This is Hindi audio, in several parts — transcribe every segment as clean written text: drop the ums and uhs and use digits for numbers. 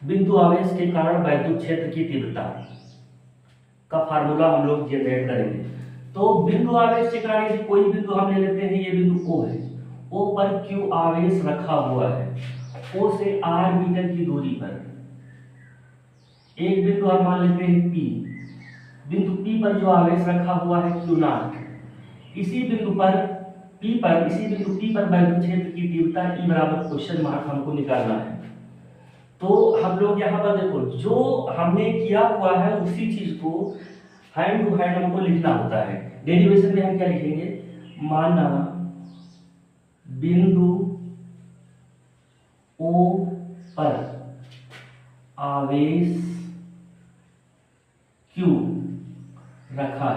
बिंदु आवेश के कारण वैद्युत क्षेत्र की तीव्रता का फार्मूला हम लोग जनरेट करेंगे। तो बिंदु आवेश के कारण यदि कोई बिंदु हम ले लेते हैं, ये बिंदु O है, O पर Q आवेश रखा हुआ है, O से R मीटर की दूरी पर। एक बिंदु हम मान लेते हैं P, बिंदु P पर जो आवेश रखा हुआ है Q नॉट, इसी बिंदु P पर वैद्युत क्षेत्र की तीव्रता E बराबर क्वेश्चन मार्क हमको निकालना है। तो हम लोग यहाँ पर देखो, जो हमने किया हुआ है उसी चीज को हैंड टू हैंड हमको लिखना होता है। डेरिवेशन में हम क्या लिखेंगे, माना बिंदु O पर आवेश Q रखा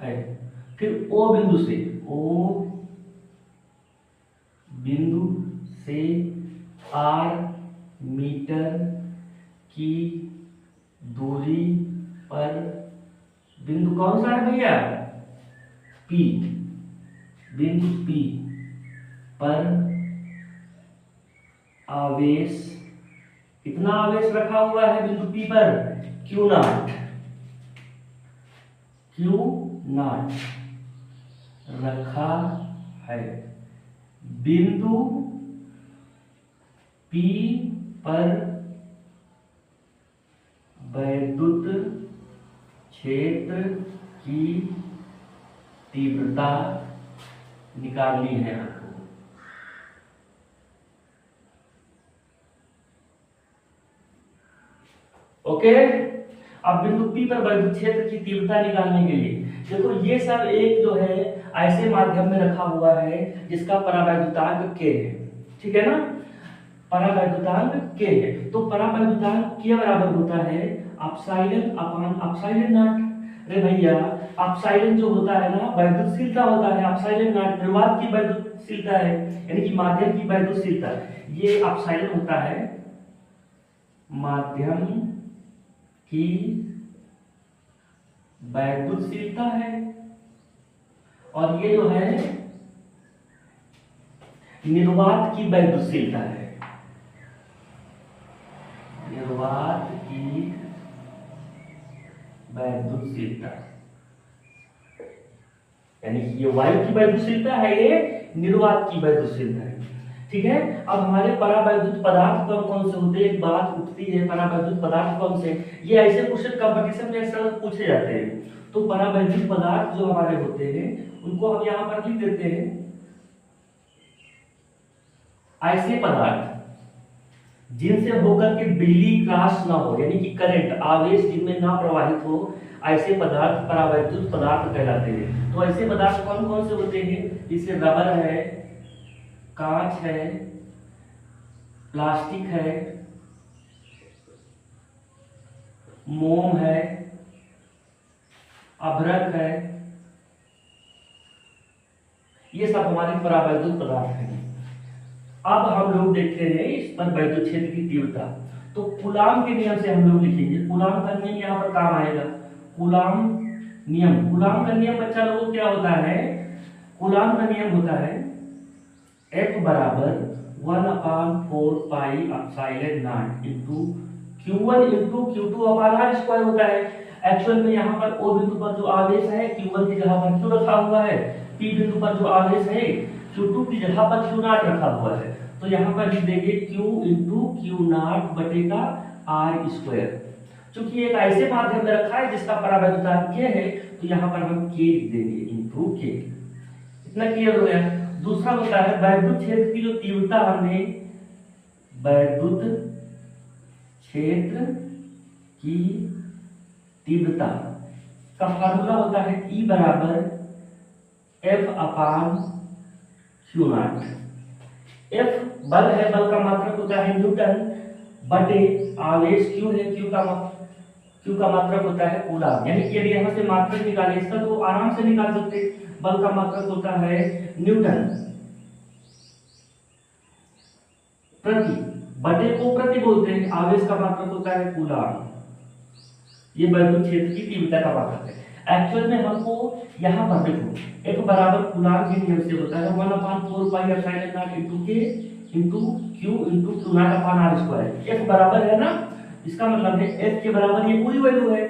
है, फिर O बिंदु से R मीटर की दूरी पर बिंदु कौन सा है भैया, P, बिंदु P पर आवेश, कितना आवेश रखा हुआ है बिंदु P पर, Q नॉट रखा है। बिंदु P पर वैद्युत क्षेत्र की तीव्रता निकालनी है आपको। ओके, अब बिंदु P पर वैद्युत क्षेत्र की तीव्रता निकालने के लिए देखो, ये सब एक जो है ऐसे माध्यम में रखा हुआ है जिसका परावैद्युतांक K है, ठीक है ना, परावैद्युतांक K है। तो परावैद्युतांक K बराबर होता है एप्सिलॉन अपॉन एप्सिलॉन नॉट। अरे भैया, एप्सिलॉन जो होता है ना वैद्युतशीलता होता है, एप्सिलॉन नॉट निर्वात की वैद्युतशीलता है, यानी कि माध्यम की वैद्युतशीलता। ये एप्सिलॉन होता है माध्यम की वैद्युतशीलता है, और ये जो है निर्वात की वैद्युतशीलता है, निर्वात की वैद्युतशीलता, यानी कि ये वायु की वैद्युतशीलता है, ये निर्वात की वैद्युतशीलता है, ठीक है। अब हमारे परावैद्युत पदार्थ कौन कौन से होते हैं, एक बात उठती है, परावैद्युत पदार्थ कौन से, ये ऐसे क्वेश्चन कंपटीशन में अक्सर पूछे जाते हैं। तो परावैद्युत पदार्थ जो हमारे होते हैं उनको हम यहाँ पर लिख देते हैं, ऐसे पदार्थ जिनसे होकर के बिजली क्रॉस ना हो, यानी कि करंट आवेश जिनमें ना प्रवाहित हो, ऐसे पदार्थ परावैद्युत पदार्थ कहलाते हैं। तो ऐसे पदार्थ कौन कौन से होते हैं, जैसे रबर है, कांच है, प्लास्टिक है, मोम है, अभ्रक है, ये सब हमारे परावैद्युत पदार्थ हैं। अब हम लोग देखते हैं इस पर वैद्युत क्षेत्र की तीव्रता। तो कूलाम के नियम से हम लोग लिखेंगे, कूलाम का नियम यहाँ पर काम आएगा, कूलाम का नियम बच्चा लोगों क्या होता है, कूलाम का नियम होता है F बराबर 1/4 pi epsilon not into Q1 into Q2 upon R square होता है। एक्चुअल में यहाँ पर O बिंदु पर जो आवेश है Q1 की जगह पर Q रखा हुआ है, P बिंदु पर जो आवेश है Q2 की जगह पर Q नॉट रखा हुआ है। तो यहाँ पर लिख देंगे Q इंटू Q नॉट बटेगा R स्क्वायर। चूंकि एक ऐसे माध्यम में रखा है जिसका परावैद्युतांक K है, तो यहाँ पर हम K लिख देंगे इंटू K। इतना क्लियर हो गया। दूसरा होता है वैद्युत क्षेत्र की जो तीव्रता, हमने वैद्युत क्षेत्र की तीव्रता का फार्मूला होता है E बराबर F upon Q not. F बल है, बल का मात्रक होता है न्यूटन, बटे आवेश Q है, Q का मात्रक होता है कूलम। यानी कि यदि यहाँ से मात्रक निकाले इसका तो आराम से निकाल सकते, बल का मात्रक होता है न्यूटन प्रति, बटे को प्रति बोलते हैं, आवेश का मात्रक होता है कूलम। ये वैद्युत क्षेत्र की तीव्रता का मात्रक है। एक्चुअल में हमको यहाँ पर देखो F बराबर कूलम के नियम से होता है 1/4 pi epsilon naught into K into Q naught upon R square. F बराबर है ना, इसका मतलब है एफ के बराबर ये पूरी वैल्यू है।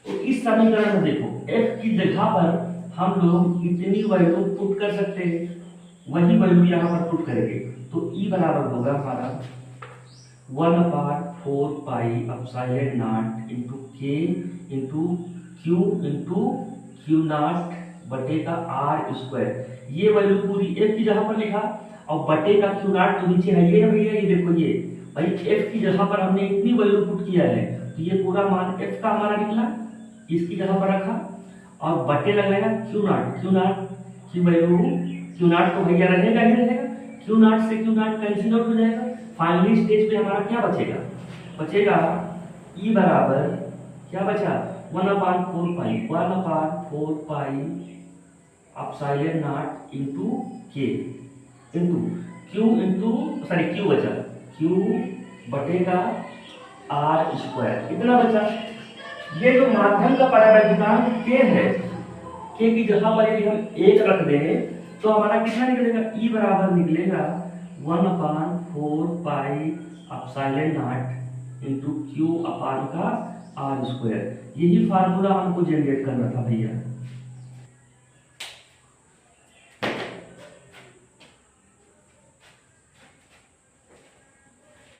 तो इस समीकरण में देखो एफ की जगह पर हम लोग इतनी वैल्यू पुट कर सकते हैं, वही वैल्यू यहाँ पर पुट करेंगे। तो ई बराबर होगा हमारा 1/4 पाई एप्सिलॉन नॉट इंटू के इंटू क्यू नॉट बटे का आर स्क्वायर। ये वैल्यू पूरी एफ की जगह पर लिखा और बटे का क्यू नॉट तो नीचे है ये भैया, ये देखो ये भाई एफ की जगह पर हमने इतनी वैल्यू पुट किया है, तो ये पूरा मान एफ का हमारा निकला, इसकी जगह पर रखा और बटे लगाया क्यू नॉट की वैल्यू, क्यू नॉट तो भैया रहेगा ही रहेगा, क्यू नॉट से क्यू नॉट कैंसिल आउट हो जाएगा। फाइनली स्टेज पे हमारा क्या बचेगा ई बराबर क्या बचा 1/4 पाई एप्सिलॉन नॉट इंटू के इंटू क्यू बचा क्यू बटे का आर स्क्वायर, इतना बचा। ये जो माध्यम का परावर्तनांक के है, के की जगह पर यदि हम 1 रख देंगे तो हमारा कितना निकलेगा, ई बराबर निकलेगा 1/4 pi epsilon not into Q upon का आर स्क्वायर। यही फार्मूला हमको जनरेट करना था भैया।